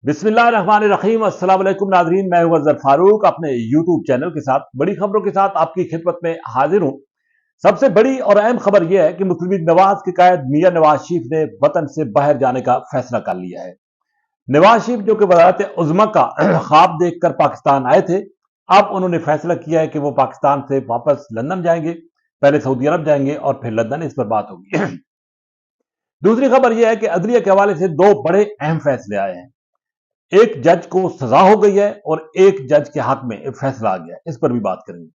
بسم اللہ الرحمن الرحیم۔ السلام علیکم ناظرین، میں ہوں اظہر فاروق اپنے یوٹیوب چینل کے ساتھ بڑی خبروں کے ساتھ آپ کی خدمت میں حاضر ہوں۔ سب سے بڑی اور اہم خبر یہ ہے کہ مسلم لیگ نواز کے قائد میاں نواز شریف نے وطن سے باہر جانے کا فیصلہ کر لیا ہے۔ نواز شریف جو کہ وزارت عظمیٰ کا خواب دیکھ کر پاکستان آئے تھے، اب انہوں نے فیصلہ کیا ہے کہ وہ پاکستان سے واپس لندن جائیں گے، پہلے سعودی عرب جائیں گے اور پھر لندن، اس پر بات ہوگی۔ دوسری خبر یہ ہے کہ عدلیہ کے حوالے سے دو بڑے اہم فیصلے آئے ہیں۔ ایک جج کو سزا ہو گئی ہے اور ایک جج کے حق میں فیصلہ آ گیا ہے، اس پر بھی بات کریں گے۔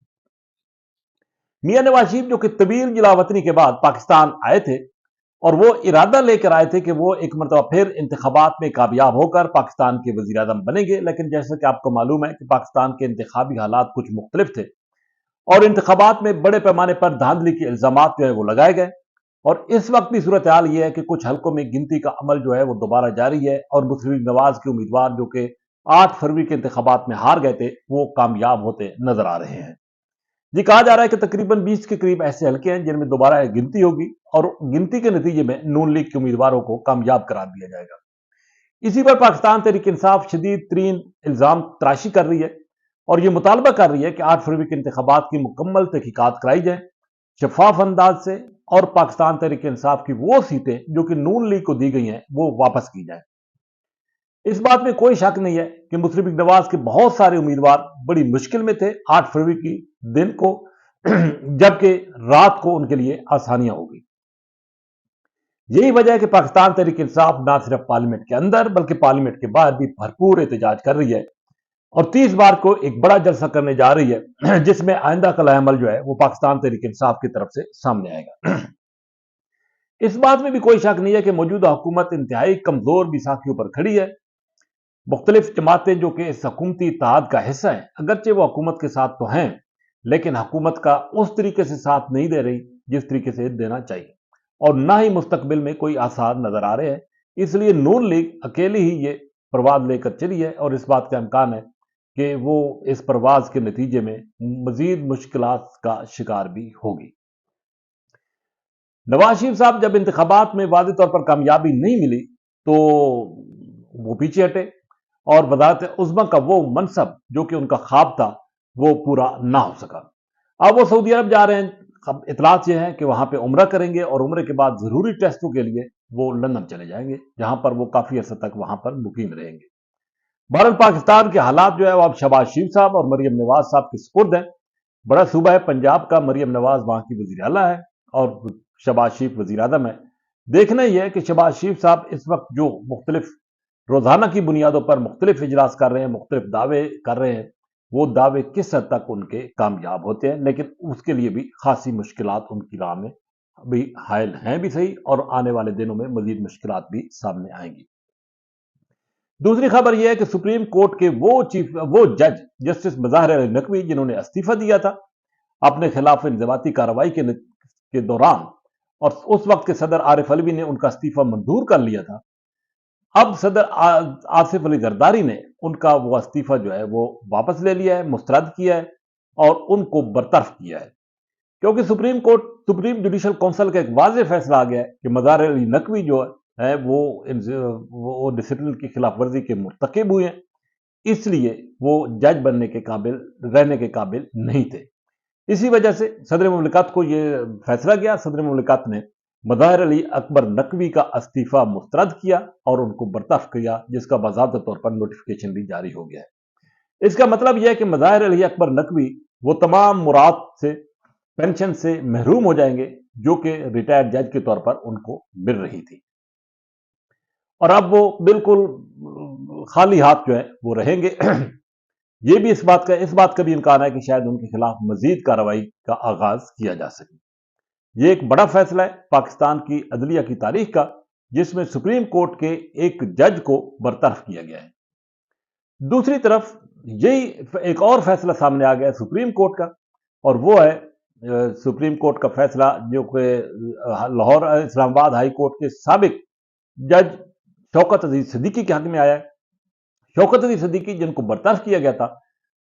میاں نواز شریف جو کہ طویل جلاوطنی کے بعد پاکستان آئے تھے اور وہ ارادہ لے کر آئے تھے کہ وہ ایک مرتبہ پھر انتخابات میں کامیاب ہو کر پاکستان کے وزیر اعظم بنیں گے، لیکن جیسا کہ آپ کو معلوم ہے کہ پاکستان کے انتخابی حالات کچھ مختلف تھے اور انتخابات میں بڑے پیمانے پر دھاندلی کے الزامات جو ہے وہ لگائے گئے، اور اس وقت بھی صورتحال یہ ہے کہ کچھ حلقوں میں گنتی کا عمل جو ہے وہ دوبارہ جاری ہے اور مسلم لیگ نواز کے امیدوار جو کہ 8 فروری کے انتخابات میں ہار گئے تھے وہ کامیاب ہوتے نظر آ رہے ہیں۔ جی کہا جا رہا ہے کہ تقریباً 20 کے قریب ایسے حلقے ہیں جن میں دوبارہ گنتی ہوگی اور گنتی کے نتیجے میں نون لیگ کے امیدواروں کو کامیاب قرار دیا جائے گا۔ اسی پر پاکستان تحریک انصاف شدید ترین الزام تراشی کر رہی ہے اور یہ مطالبہ کر رہی ہے کہ 8 فروری کے انتخابات کی مکمل تحقیقات کرائی جائیں شفاف انداز سے، اور پاکستان تحریک انصاف کی وہ سیٹیں جو کہ نون لیگ کو دی گئی ہیں وہ واپس کی جائیں۔ اس بات میں کوئی شک نہیں ہے کہ مسلم لیگ نواز کے بہت سارے امیدوار بڑی مشکل میں تھے 8 فروری کی دن کو، جبکہ رات کو ان کے لیے آسانیاں ہوگی۔ یہی وجہ ہے کہ پاکستان تحریک انصاف نہ صرف پارلیمنٹ کے اندر بلکہ پارلیمنٹ کے باہر بھی بھرپور احتجاج کر رہی ہے اور 30 بار کو ایک بڑا جلسہ کرنے جا رہی ہے جس میں آئندہ کا عمل جو ہے وہ پاکستان تحریک انصاف کی طرف سے سامنے آئے گا۔ اس بات میں بھی کوئی شک نہیں ہے کہ موجودہ حکومت انتہائی کمزور بیساکھیوں پر کھڑی ہے۔ مختلف جماعتیں جو کہ اس حکومتی اتحاد کا حصہ ہیں، اگرچہ وہ حکومت کے ساتھ تو ہیں لیکن حکومت کا اس طریقے سے ساتھ نہیں دے رہی جس طریقے سے دینا چاہیے، اور نہ ہی مستقبل میں کوئی آثار نظر آ رہے ہیں۔ اس لیے نون لیگ اکیلی ہی یہ پرواز لے کر چلی ہے اور اس بات کا امکان ہے کہ وہ اس پرواز کے نتیجے میں مزید مشکلات کا شکار بھی ہوگی۔ نواز شریف صاحب جب انتخابات میں واضح طور پر کامیابی نہیں ملی تو وہ پیچھے ہٹے اور وزارت عظمیٰ کا وہ منصب جو کہ ان کا خواب تھا وہ پورا نہ ہو سکا۔ اب وہ سعودی عرب جا رہے ہیں۔ اطلاعات یہ ہیں کہ وہاں پہ عمرہ کریں گے اور عمرے کے بعد ضروری ٹیسٹوں کے لیے وہ لندن چلے جائیں گے، جہاں پر وہ کافی عرصے تک وہاں پر مقیم رہیں گے۔ بہرحال پاکستان کے حالات جو ہے وہ اب شہباز شریف صاحب اور مریم نواز صاحب کے سپرد ہیں۔ بڑا صوبہ ہے پنجاب کا، مریم نواز وہاں کی وزیر اعلیٰ ہے اور شہباز شریف وزیر اعظم ہے۔ دیکھنا یہ ہے کہ شہباز شریف صاحب اس وقت جو مختلف روزانہ کی بنیادوں پر مختلف اجلاس کر رہے ہیں، مختلف دعوے کر رہے ہیں، وہ دعوے کس حد تک ان کے کامیاب ہوتے ہیں، لیکن اس کے لیے بھی خاصی مشکلات ان کی راہ میں ابھی حائل ہیں بھی صحیح، اور آنے والے دنوں میں مزید مشکلات بھی سامنے آئیں گی۔ دوسری خبر یہ ہے کہ سپریم کورٹ کے وہ جج جسٹس مظاہر علی نقوی جنہوں نے استعفیٰ دیا تھا اپنے خلاف انضباطی کارروائی کے دوران، اور اس وقت کے صدر عارف علوی نے ان کا استعفیٰ منظور کر لیا تھا، اب صدر آصف علی زرداری نے ان کا وہ استعفیٰ جو ہے وہ واپس لے لیا ہے، مسترد کیا ہے اور ان کو برطرف کیا ہے، کیونکہ سپریم جوڈیشل کونسل کا ایک واضح فیصلہ آ گیا ہے کہ مظاہر علی نقوی جو ہے وہ ڈسپلن کی خلاف ورزی کے مرتکب ہوئے ہیں، اس لیے وہ جج بننے کے قابل، رہنے کے قابل نہیں تھے۔ اسی وجہ سے صدر مملکت کو یہ فیصلہ گیا، صدر مملکت نے مظاہر علی اکبر نقوی کا استعفیٰ مسترد کیا اور ان کو برطرف کیا، جس کا باضابطہ طور پر نوٹیفیکیشن بھی جاری ہو گیا ہے۔ اس کا مطلب یہ ہے کہ مظاہر علی اکبر نقوی وہ تمام مراد سے، پینشن سے محروم ہو جائیں گے جو کہ ریٹائرڈ جج کے طور پر ان کو مل رہی تھی، اور اب وہ بالکل خالی ہاتھ جو ہے وہ رہیں گے۔ یہ بھی اس بات کا بھی امکان ہے کہ شاید ان کے خلاف مزید کارروائی کا آغاز کیا جا سکے۔ یہ ایک بڑا فیصلہ ہے پاکستان کی عدلیہ کی تاریخ کا، جس میں سپریم کورٹ کے ایک جج کو برطرف کیا گیا ہے۔ دوسری طرف یہی ایک اور فیصلہ سامنے آ گیا ہے سپریم کورٹ کا، اور وہ ہے سپریم کورٹ کا فیصلہ جو کہ لاہور اسلام آباد ہائی کورٹ کے سابق جج شوکت عزیز صدیقی کے حق میں آیا ہے۔ شوکت عزیز صدیقی جن کو برطرف کیا گیا تھا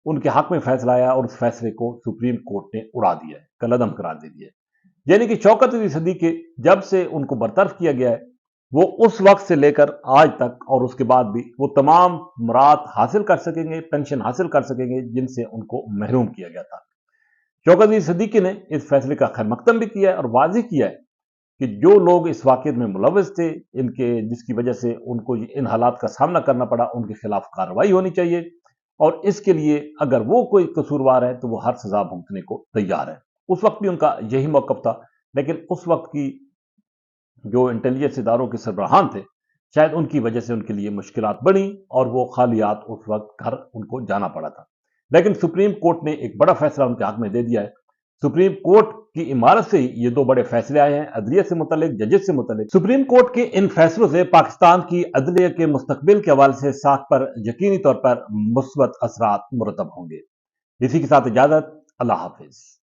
ان کے حق میں فیصلہ آیا اور اس فیصلے کو سپریم کورٹ نے اڑا دیا ہے، کالعدم قرار دے دیا ہے۔ یعنی کہ شوکت عزیز صدیقی جب سے ان کو برطرف کیا گیا ہے وہ اس وقت سے لے کر آج تک اور اس کے بعد بھی وہ تمام مراد حاصل کر سکیں گے، پینشن حاصل کر سکیں گے جن سے ان کو محروم کیا گیا تھا۔ شوکت علی صدیقی نے اس فیصلے کا خیر مقدم بھی کیا ہے اور واضح کیا ہے کہ جو لوگ اس واقعے میں ملوث تھے، جس کی وجہ سے ان کو ان حالات کا سامنا کرنا پڑا، ان کے خلاف کارروائی ہونی چاہیے اور اس کے لیے اگر وہ کوئی قصوروار ہے تو وہ ہر سزا بھگتنے کو تیار ہے۔ اس وقت بھی ان کا یہی موقف تھا، لیکن اس وقت کی جو انٹیلیجنس اداروں کے سربراہان تھے، شاید ان کی وجہ سے ان کے لیے مشکلات بڑھی اور وہ خالیات اس وقت گھر ان کو جانا پڑا تھا۔ لیکن سپریم کورٹ نے ایک بڑا فیصلہ ان کے حق میں دے دیا ہے۔ سپریم کورٹ کی عمارت سے ہی یہ دو بڑے فیصلے آئے ہیں، عدلیہ سے متعلق، ججز سے متعلق۔ سپریم کورٹ کے ان فیصلوں سے پاکستان کی عدلیہ کے مستقبل کے حوالے سے ساکھ پر یقینی طور پر مثبت اثرات مرتب ہوں گے۔ اسی کے ساتھ اجازت، اللہ حافظ۔